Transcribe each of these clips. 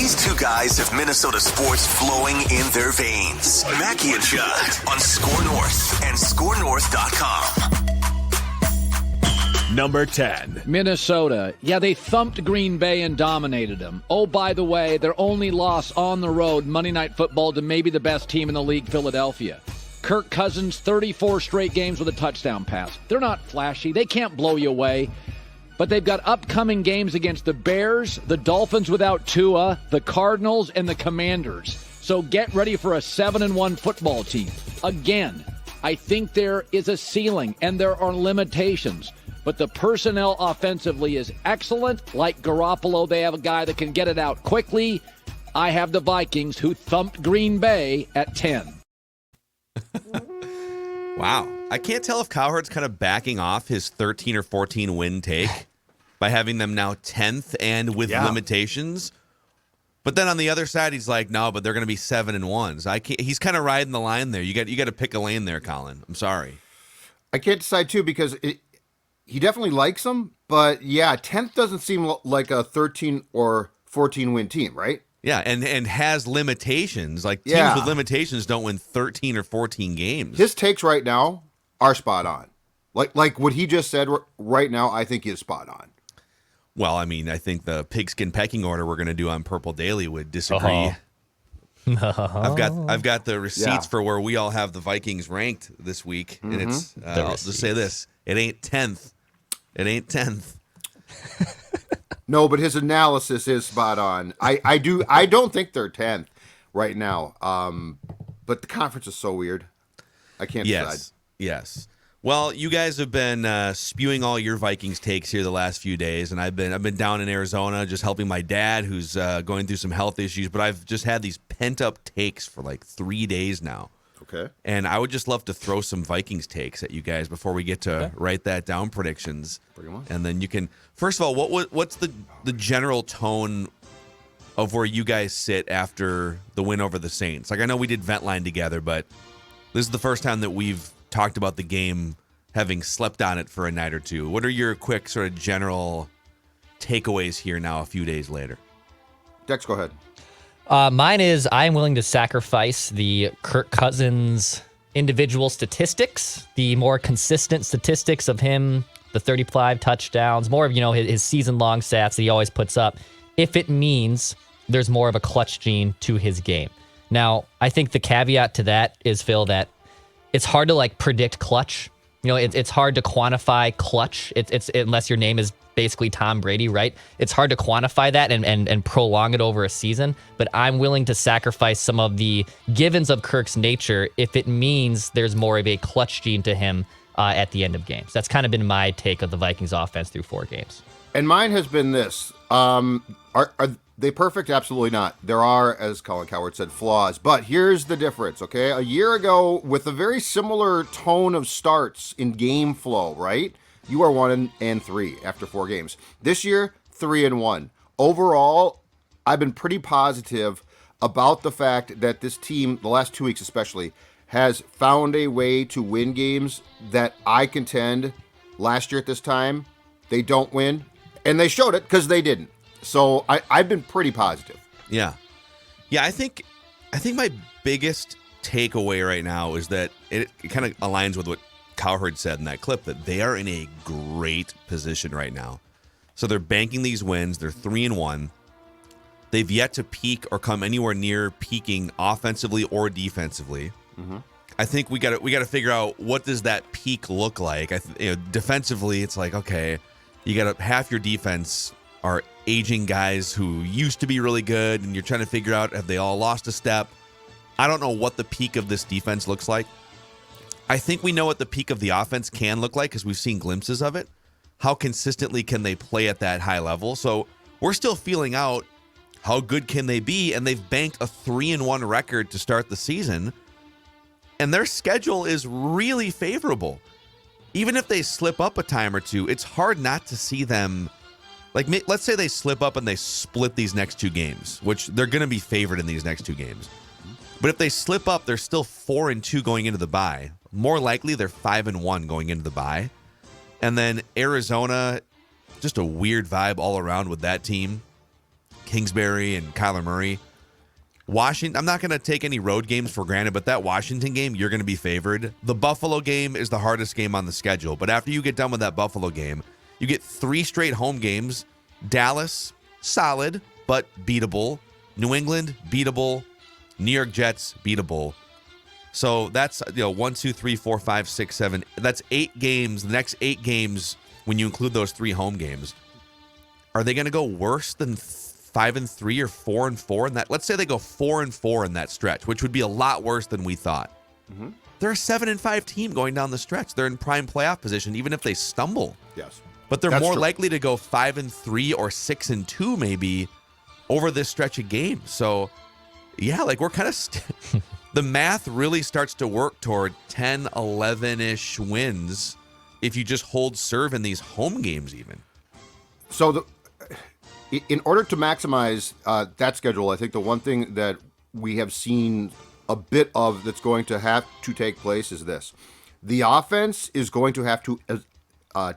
These two guys have Minnesota sports flowing in their veins. Mackey and Judd on Score North and ScoreNorth.com. Number 10. Minnesota. Yeah, they thumped Green Bay and dominated them. Oh, by the way, their only loss on the road, Monday Night Football, to maybe the best team in the league, Philadelphia. Kirk Cousins, 34 straight games with a touchdown pass. They're not flashy. They can't blow you away. But they've got upcoming games against the Bears, the Dolphins without Tua, the Cardinals, and the Commanders. So get ready for a 7-1 football team. Again, I think there is a ceiling and there are limitations. But the personnel offensively is excellent. Like Garoppolo, they have a guy that can get it out quickly. I have the Vikings, who thumped Green Bay at 10. Wow. I can't tell if Cowherd's kind of backing off his 13 or 14 win take by having them now 10th and with limitations. But then on the other side, he's like, no, but they're going to be 7-1s. I can't, he's kind of riding the line there. You got to pick a lane there, Colin. I'm sorry. I can't decide, too, because he definitely likes them. But, yeah, 10th doesn't seem like a 13 or 14 win team, right? Yeah, and has limitations. Like, teams with limitations don't win 13 or 14 games. His takes right now are spot on. Like what he just said right now, I think is spot on. Well, I mean, I think the pigskin pecking order we're going to do on Purple Daily would disagree. I've got the receipts for where we all have the Vikings ranked this week, and it's I'll just say this: it ain't 10th. It ain't 10th. No, but his analysis is spot on. I don't think they're 10th right now. But the conference is so weird. I can't decide. Yes. Well, you guys have been spewing all your Vikings takes here the last few days, and I've been down in Arizona just helping my dad, who's going through some health issues. But I've just had these pent up takes for like 3 days now. Okay. And I would just love to throw some Vikings takes at you guys before we get to write that down predictions. Bring 'em on. And then you can, first of all, what's the general tone of where you guys sit after the win over the Saints? Like, I know we did Vent Line together, but this is the first time that we've talked about the game having slept on it for a night or two. What are your quick sort of general takeaways here now a few days later? Dex, go ahead. Mine is I'm willing to sacrifice the Kirk Cousins individual statistics, the more consistent statistics of him, the 35 touchdowns, more of, his season-long stats that he always puts up, if it means there's more of a clutch gene to his game. Now, I think the caveat to that is, Phil, that it's hard to predict clutch. It's hard to quantify clutch. It's unless your name is basically Tom Brady, right? It's hard to quantify that and prolong it over a season. But I'm willing to sacrifice some of the givens of Kirk's nature if it means there's more of a clutch gene to him at the end of games. That's kind of been my take of the Vikings offense through 4 games. And mine has been this. Are they perfect? Absolutely not. There are, as Colin Cowherd said, flaws. But here's the difference, okay? A year ago, with a very similar tone of starts in game flow, right? You are 1-3 after 4 games. This year, 3-1. Overall, I've been pretty positive about the fact that this team, the last 2 weeks especially, has found a way to win games that I contend last year at this time they don't win. And they showed it because they didn't. So I've been pretty positive. Yeah. I think my biggest takeaway right now is that it kind of aligns with what Cowherd said in that clip, that they are in a great position right now. So they're banking these wins. They're 3-1. They've yet to peak or come anywhere near peaking offensively or defensively. Mm-hmm. I think we got to figure out, what does that peak look like? Defensively, it's like, okay, you got half your defense are aging guys who used to be really good, and you're trying to figure out, have they all lost a step? I don't know what the peak of this defense looks like. I think we know what the peak of the offense can look like because we've seen glimpses of it. How consistently can they play at that high level? So we're still feeling out how good can they be, and they've banked a 3-1 record to start the season, and their schedule is really favorable. Even if they slip up a time or two, it's hard not to see them. Like, let's say they slip up and they split these next 2 games, which they're going to be favored in these next 2 games. But if they slip up, they're still 4-2 going into the bye. More likely, they're 5-1 going into the bye. And then Arizona, just a weird vibe all around with that team. Kingsbury and Kyler Murray. Washington, I'm not going to take any road games for granted, but that Washington game, you're going to be favored. The Buffalo game is the hardest game on the schedule. But after you get done with that Buffalo game, you get 3 straight home games. Dallas, solid, but beatable. New England, beatable. New York Jets, beatable. So that's 1, 2, 3, 4, 5, 6, 7. That's 8 games. The next 8 games, when you include those 3 home games, are they going to go worse than 5-3 or 4-4 in that? Let's say they go 4-4 in that stretch, which would be a lot worse than we thought. Mm-hmm. They're a 7-5 team going down the stretch. They're in prime playoff position, even if they stumble. Yes, but they're That's more true. likely to go 5-3 or 6-2 maybe over this stretch of games. So, yeah, like we're kind of the math really starts to work toward 10, 11-ish wins if you just hold serve in these home games even. So in order to maximize that schedule, I think the one thing that we have seen a bit of that's going to have to take place is this. The offense is going to have to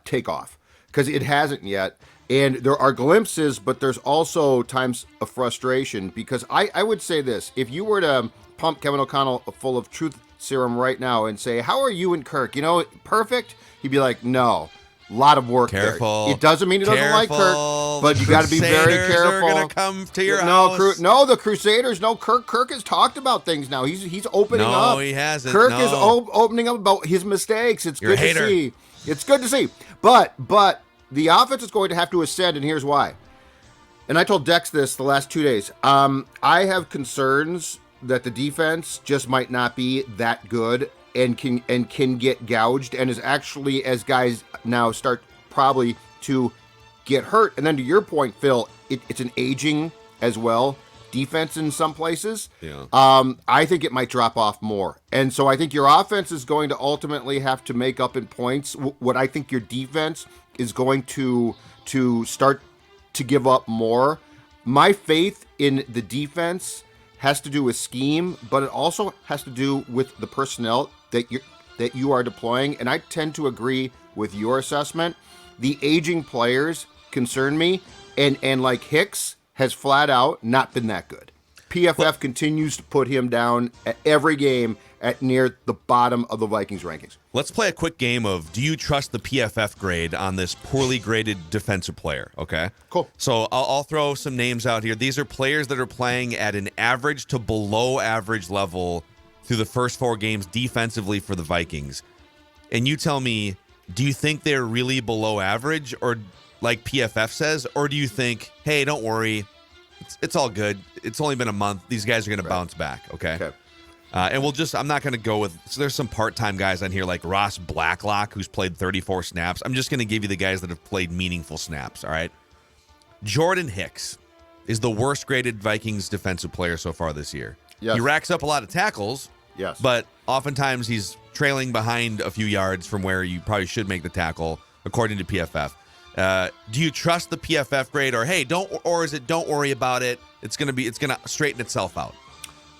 take off because it hasn't yet. And there are glimpses, but there's also times of frustration because I would say this. If you were to pump Kevin O'Connell full of truth serum right now and say, how are you and Kirk? Perfect? He'd be like, no. A lot of work Careful. there. It doesn't mean he doesn't like Kirk, but you got to be very careful. Are going to come to your house. No, the Crusaders. No, Kirk has talked about things now. He's opening up. No, he hasn't. Kirk is opening up about his mistakes. It's You're good a to see. It's good to see. But the offense is going to have to ascend, and here's why. And I told Dex this the last 2 days. I have concerns that the defense just might not be that good and can get gouged, and is actually, as guys now start probably to get hurt. And then to your point, Phil, it's an aging as well defense in some places. Yeah. I think it might drop off more. And so I think your offense is going to ultimately have to make up in points what I think your defense is going to start to give up more. My faith in the defense has to do with scheme, but it also has to do with the personnel that you are deploying. And I tend to agree with your assessment. The aging players concern me, and like Hicks has flat out not been that good. PFF continues to put him down at every game at near the bottom of the Vikings rankings. Let's play a quick game of do you trust the PFF grade on this poorly graded defensive player, okay? Cool. So I'll throw some names out here. These are players that are playing at an average to below average level through the first 4 games defensively for the Vikings. And you tell me, do you think they're really below average, or like PFF says, or do you think, hey, don't worry, it's all good. It's only been a month. These guys are going to bounce back, okay? And I'm not going to go with, so there's some part-time guys on here like Ross Blacklock, who's played 34 snaps. I'm just going to give you the guys that have played meaningful snaps, all right? Jordan Hicks is the worst graded Vikings defensive player so far this year. Yes. He racks up a lot of tackles, Yes. but oftentimes he's trailing behind a few yards from where you probably should make the tackle, according to PFF. Do you trust the PFF grade, or hey, or is it don't worry about it? It's gonna straighten itself out.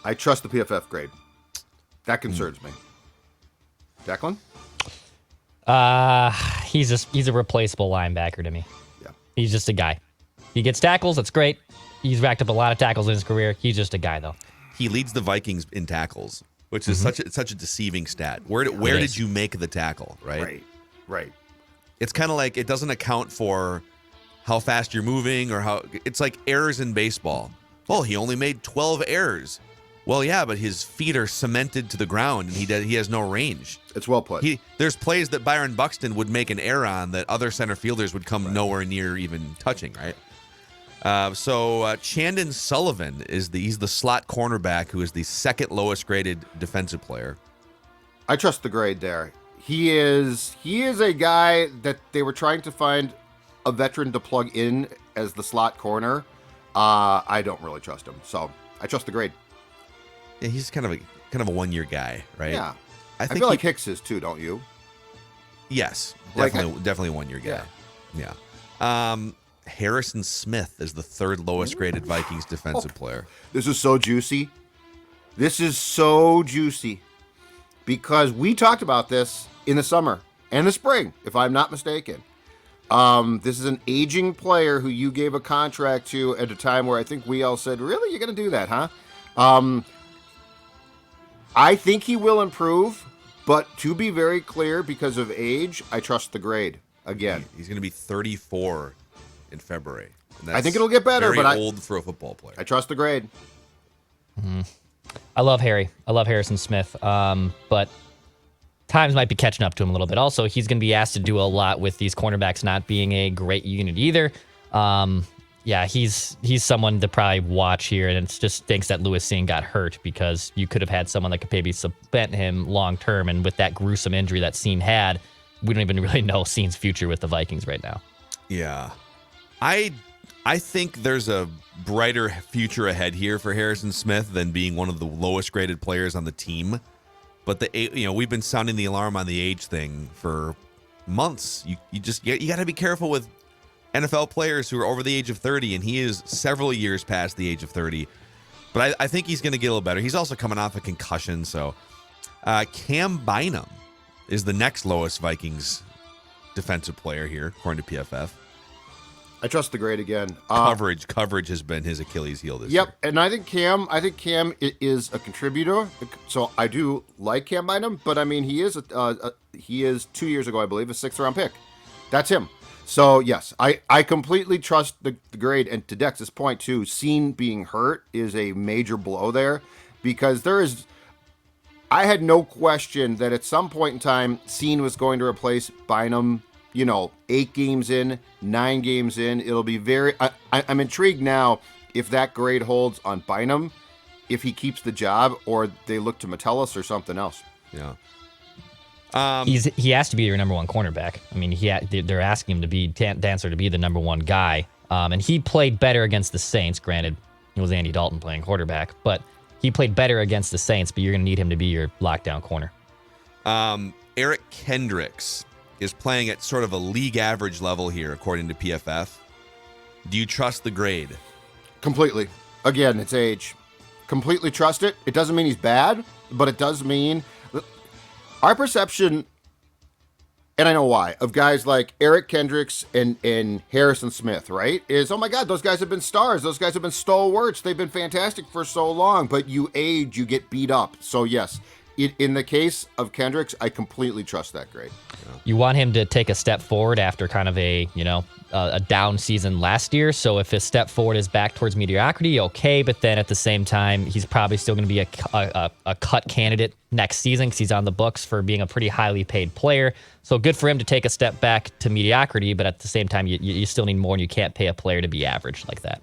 I trust the PFF grade. That concerns me. Declan? He's a replaceable linebacker to me. Yeah. He's just a guy. He gets tackles. That's great. He's racked up a lot of tackles in his career. He's just a guy, though. He leads the Vikings in tackles, which is such a deceiving stat. Where did you make the tackle, right? Right. It's kind of like it doesn't account for how fast you're moving, or how it's like errors in baseball. Well, he only made 12 errors. Well, yeah, but his feet are cemented to the ground, and he has no range. It's well put. There's plays that Byron Buxton would make an error on that other center fielders would come nowhere near even touching, right? So Chandon Sullivan he's the slot cornerback who is the second lowest graded defensive player. I trust the grade there. He is a guy that they were trying to find a veteran to plug in as the slot corner. I don't really trust him, so I trust the grade. Yeah, he's kind of a 1-year guy, right? Yeah, I feel like Hicks is too, don't you? Yes, definitely a 1-year guy. Yeah. Harrison Smith is the third lowest graded Vikings defensive player. This is so juicy. Because we talked about this in the summer and the spring, if I'm not mistaken. This is an aging player who you gave a contract to at a time where I think we all said, really, you're going to do that, huh? I think he will improve, but to be very clear, because of age, I trust the grade again. He's going to be 34 in February. And I think it'll get better, very but old for a football player. I trust the grade. I love Harry. I love Harrison Smith. But times might be catching up to him a little bit. Also, he's going to be asked to do a lot with these cornerbacks not being a great unit either. Yeah, he's someone to probably watch here, and it just stinks that Lewis Singh got hurt because you could have had someone that could maybe supplant him long term. And with that gruesome injury that Singh had, we don't even really know Singh's future with the Vikings right now. Yeah, I think there's a brighter future ahead here for Harrison Smith than being one of the lowest graded players on the team. But we've been sounding the alarm on the age thing for months. You got to be careful with NFL players who are over the age of 30, and he is several years past the age of 30. But I think he's going to get a little better. He's also coming off a concussion. So Cam Bynum is the next lowest Vikings defensive player here, according to PFF. I trust the grade again. Coverage has been his Achilles heel this year. Yep, and I think Cam is a contributor. So I do like Cam Bynum, but I mean he is 2 years ago, I believe, a 6th round pick. That's him. So yes, I completely trust the grade. And to Dex's point too, Singh being hurt is a major blow there, because I had no question that at some point in time Singh was going to replace Bynum. 8 games in, 9 games in, it'll be I'm intrigued now if that grade holds on Bynum, if he keeps the job, or they look to Metellus or something else. Yeah. He has to be your number one cornerback. I mean, they're asking him to be Dancer to be the number one guy. And he played better against the Saints. Granted, it was Andy Dalton playing quarterback, but he played better against the Saints. But you're going to need him to be your lockdown corner. Eric Kendricks is playing at sort of a league average level here, according to PFF. Do you trust the grade? Completely. Again, it's age. Completely trust it. It doesn't mean he's bad, but it does mean our perception, and I know why, of guys like Eric Kendricks and Harrison Smith, right, is, oh my God, those guys have been stars. Those guys have been stalwarts. They've been fantastic for so long, but you age, you get beat up. So yes, in the case of Kendricks, I completely trust that grade. You want him to take a step forward after kind of a down season last year. So if his step forward is back towards mediocrity, okay. But then at the same time, he's probably still going to be a cut candidate next season because he's on the books for being a pretty highly paid player. So good for him to take a step back to mediocrity. But at the same time, you still need more, and you can't pay a player to be average like that.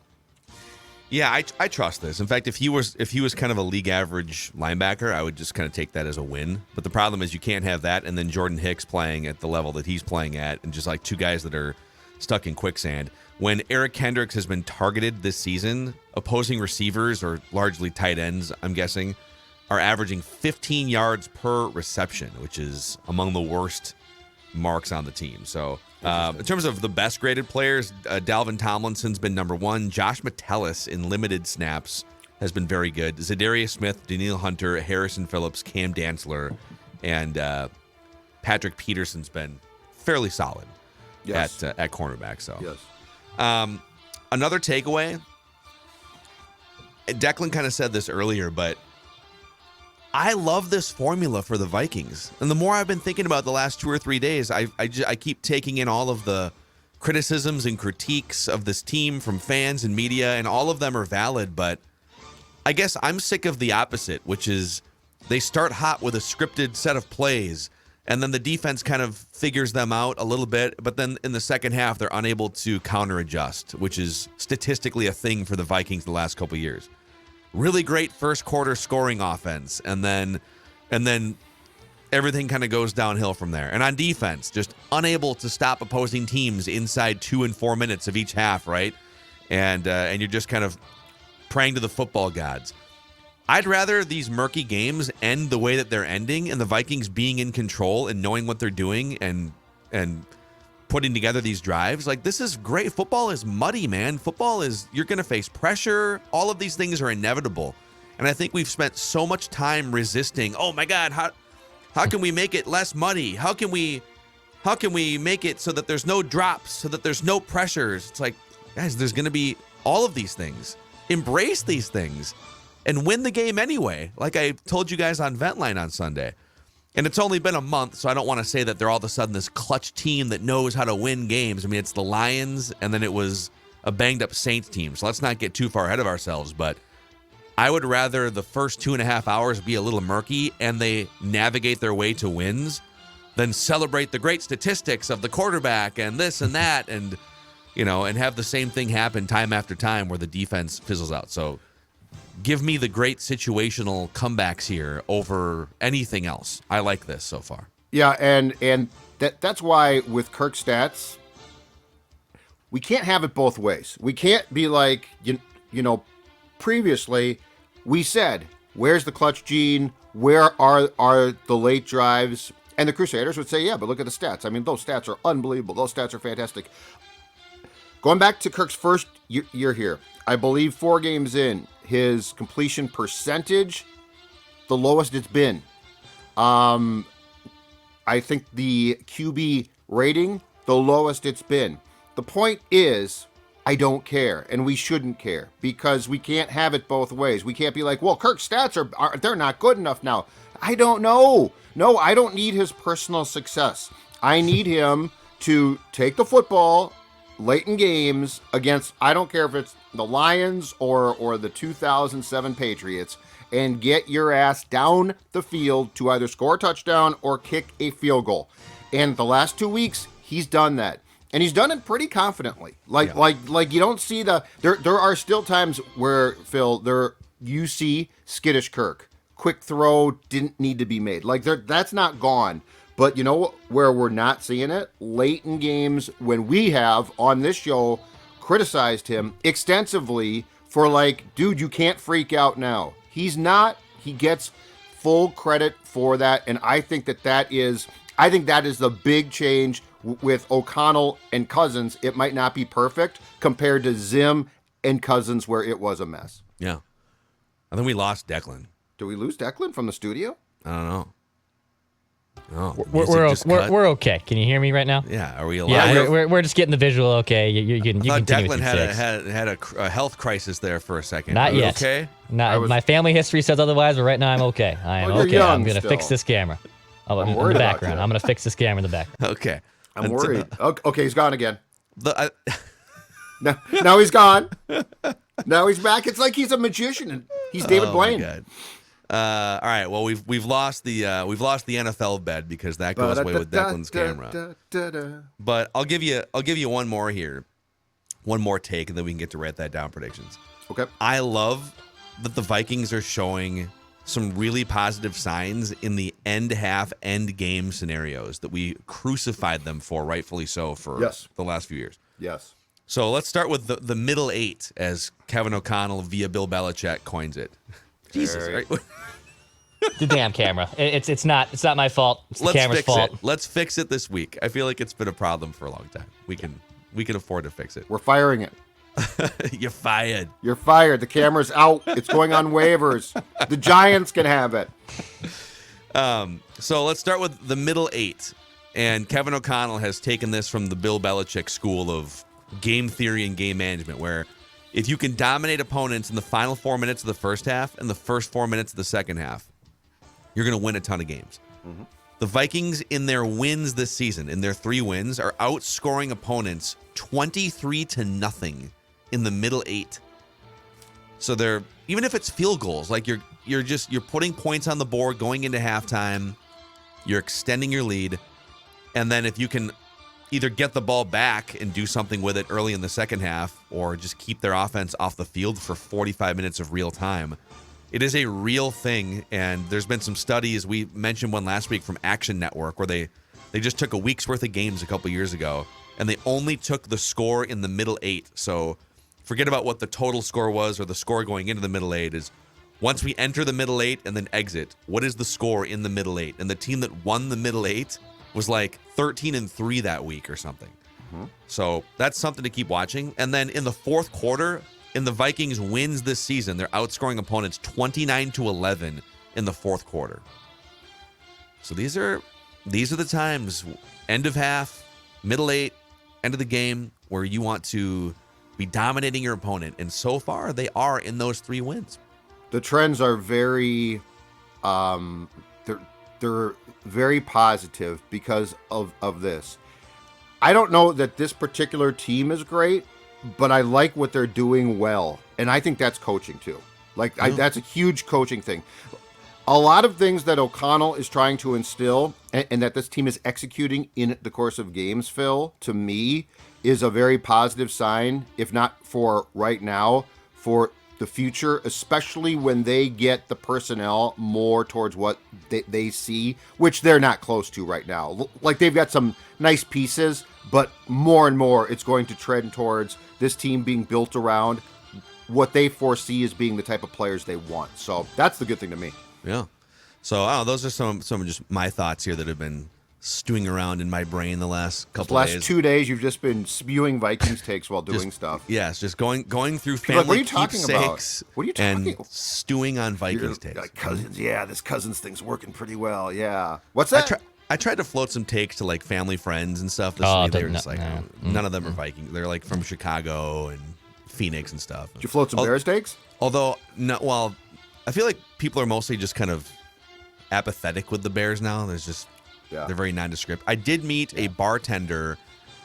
Yeah, I trust this. In fact, if he was kind of a league average linebacker, I would just kind of take that as a win. But the problem is you can't have that and then Jordan Hicks playing at the level that he's playing at, and just like two guys that are stuck in quicksand. When Eric Kendricks has been targeted this season, opposing receivers, or largely tight ends, I'm guessing, are averaging 15 yards per reception, which is among the worst marks on the team. So in terms of the best graded players, Dalvin Tomlinson's been number one. Josh Metellus in limited snaps has been very good. Zadarius Smith, Daniil Hunter, Harrison Phillips, Cam Dantzler, and Patrick Peterson's been fairly solid at cornerback. So yes. Another takeaway, Declan kind of said this earlier, but I love this formula for the Vikings. And the more I've been thinking about the last 2 or 3 days, I keep taking in all of the criticisms and critiques of this team from fans and media, and all of them are valid. But I guess I'm sick of the opposite, which is they start hot with a scripted set of plays, and then the defense kind of figures them out a little bit. But then in the second half, they're unable to counter adjust, which is statistically a thing for the Vikings the last couple of years. Really great first quarter scoring offense, and then everything kind of goes downhill from there. And on defense, just unable to stop opposing teams inside 2 and 4 minutes of each half, right? And you're just kind of praying to the football gods. I'd rather these murky games end the way that they're ending, and the Vikings being in control and knowing what they're doing and putting together these drives. Like, this is great. Football is muddy, man. Football is, you're going to face pressure. All of these things are inevitable. And I think we've spent so much time resisting. Oh my God, how can we make it less muddy? How can we How can we make it so that there's no drops, so that there's no pressures? It's like, guys, there's going to be all of these things. Embrace these things and win the game anyway. Like I told you guys on Ventline on Sunday. And it's only been a month, so I don't want to say that they're all of a sudden this clutch team that knows how to win games. I mean, it's the Lions, and then it was a banged-up Saints team. So let's not get too far ahead of ourselves, but I would rather the first 2.5 hours be a little murky and they navigate their way to wins than celebrate the great statistics of the quarterback and this and that and, and have the same thing happen time after time where the defense fizzles out. So give me the great situational comebacks here over anything else. I like this so far. Yeah, and that's why with Kirk's stats, we can't have it both ways. We can't be like, previously we said, where's the clutch gene? Where are the late drives? And the Crusaders would say, yeah, but look at the stats. I mean, those stats are unbelievable. Those stats are fantastic. Going back to Kirk's first year here, I believe 4 games in, his completion percentage, the lowest it's been. I think the QB rating, the lowest it's been. The point is, I don't care, and we shouldn't care, because we can't have it both ways. We can't be like, well, Kirk's stats they're not good enough now. I don't know. No, I don't need his personal success. I need him to take the football late in games against, I don't care if it's the Lions or the 2007 Patriots, and get your ass down the field to either score a touchdown or kick a field goal. And the last 2 weeks, he's done that. And he's done it pretty confidently. Like you don't see there are still times where, Phil, you see skittish Kirk. Quick throw didn't need to be made. Like that's not gone. But you know where we're not seeing it? Late in games when we have on this show criticized him extensively for dude, you can't freak out now. He's not. He gets full credit for that. And I think that is the big change with O'Connell and Cousins. It might not be perfect compared to Zim and Cousins where it was a mess. Yeah. I think we lost Declan. Did we lose Declan from the studio? I don't know. Oh, we're okay. Can you hear me right now? Yeah. Are we alive? Yeah, we're just getting the visual. Okay, you can I thought continue Declan with your fix. had a health crisis there for a second. Not yet. Okay. My family history says otherwise, but right now I'm okay. I am okay. I'm gonna fix this camera. Oh, in the background. I'm gonna fix this camera in the background. Okay. I'm worried. Okay, he's gone again. Now he's gone. Now he's back. It's like he's a magician and he's David Blaine. My God. All right. Well, we've lost the NFL bed because that goes away with Declan's camera. But I'll give you one more here, one more take, and then we can get to write that down predictions. Okay. I love that the Vikings are showing some really positive signs in the end game scenarios that we crucified them for, rightfully so, for the last few years. Yes. So let's start with the middle 8, as Kevin O'Connell via Bill Belichick coins it. Jesus, right? The damn camera. It's not my fault. It's the camera's fault. Let's fix it this week. I feel like it's been a problem for a long time. We can afford to fix it. We're firing it. You're fired. You're fired. The camera's out. It's going on waivers. The Giants can have it. So let's start with the middle 8. And Kevin O'Connell has taken this from the Bill Belichick school of game theory and game management, where if you can dominate opponents in the final 4 minutes of the first half and the first 4 minutes of the second half, you're going to win a ton of games. Mm-hmm. The Vikings, in their wins this season, in their 3 wins, are outscoring opponents 23-0 in the middle 8. So they're, even if it's field goals, like you're putting points on the board going into halftime, you're extending your lead, and then if you can either get the ball back and do something with it early in the second half, or just keep their offense off the field for 45 minutes of real time. It is a real thing, and there's been some studies. We mentioned one last week from Action Network where they just took a week's worth of games a couple years ago, and they only took the score in the middle 8. So forget about what the total score was or the score going into the middle 8 is. Once we enter the middle 8 and then exit, what is the score in the middle 8? And the team that won the middle 8 was like 13-3 that week or something. Mm-hmm. So that's something to keep watching. And then in the fourth quarter, in the Vikings wins this season, they're outscoring opponents 29-11 in the fourth quarter. So these are these are the times, end of half, middle eight, end of the game, where you want to be dominating your opponent. And so far, they are in those 3 wins. The trends are very, they're very positive because of this. I don't know that this particular team is great, but I like what they're doing well. And I think that's coaching too. That's a huge coaching thing. A lot of things that O'Connell is trying to instill and that this team is executing in the course of games, Phil, to me, is a very positive sign, if not for right now, for the future, especially when they get the personnel more towards what they see, which they're not close to right now. Like, they've got some nice pieces, but more and more it's going to trend towards this team being built around what they foresee as being the type of players they want. So that's the good thing to me. Yeah. So those are some of just my thoughts here that have been stewing around in my brain the last couple of days. The last 2 days, you've just been spewing Vikings takes while doing stuff. Yes, just going through family what are you talking keepsakes about? What are you talking and about? stewing on Vikings takes. Like Cousins, yeah, this Cousins thing's working pretty well. Yeah. What's that? I tried to float some takes to like family friends and stuff. They were just like, none of them are Vikings. They're like from Chicago and Phoenix and stuff. Did you float some Bears takes? Although, no, well, I feel like people are mostly just kind of apathetic with the Bears now. They're very nondescript. I did meet a bartender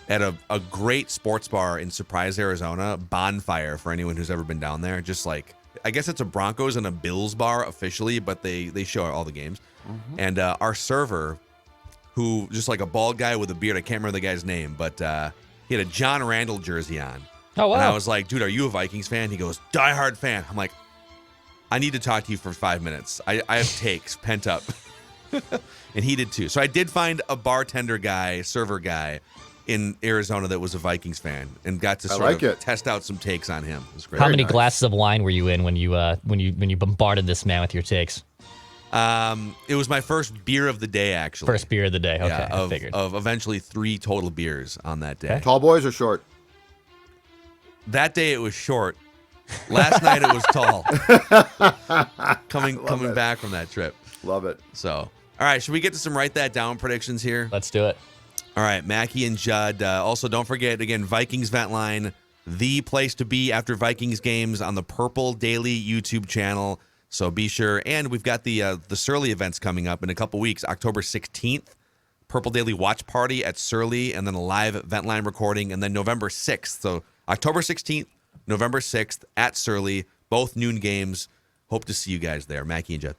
at a great sports bar in Surprise, Arizona, Bonfire, for anyone who's ever been down there. Just like, I guess it's a Broncos and a Bills bar officially, but they show all the games. Mm-hmm. And our server, who just like a bald guy with a beard, I can't remember the guy's name, but he had a John Randall jersey on. Oh, wow. And I was like, dude, are you a Vikings fan? He goes, diehard fan. I'm like, I need to talk to you for 5 minutes. I have takes pent up. And he did too. So I did find a bartender guy, server guy in Arizona that was a Vikings fan and got to sort of test out some takes on him. It was great. How many glasses of wine were you in when you bombarded this man with your takes? It was my first beer of the day, actually. First beer of the day. Okay, yeah, I figured. Of eventually 3 total beers on that day. Okay. Tall boys or short? That day it was short. Last night it was tall. coming back from that trip. Love it. So, all right, should we get to some write that down predictions here? Let's do it. All right, Mackey and Judd. Also, don't forget, again, Vikings Vent Line, the place to be after Vikings games on the Purple Daily YouTube channel. So be sure. And we've got the Surly events coming up in a couple weeks. October 16th, Purple Daily Watch Party at Surly, and then a live Vent Line recording. And then November 6th. So October 16th, November 6th at Surly, both noon games. Hope to see you guys there. Mackey and Judd.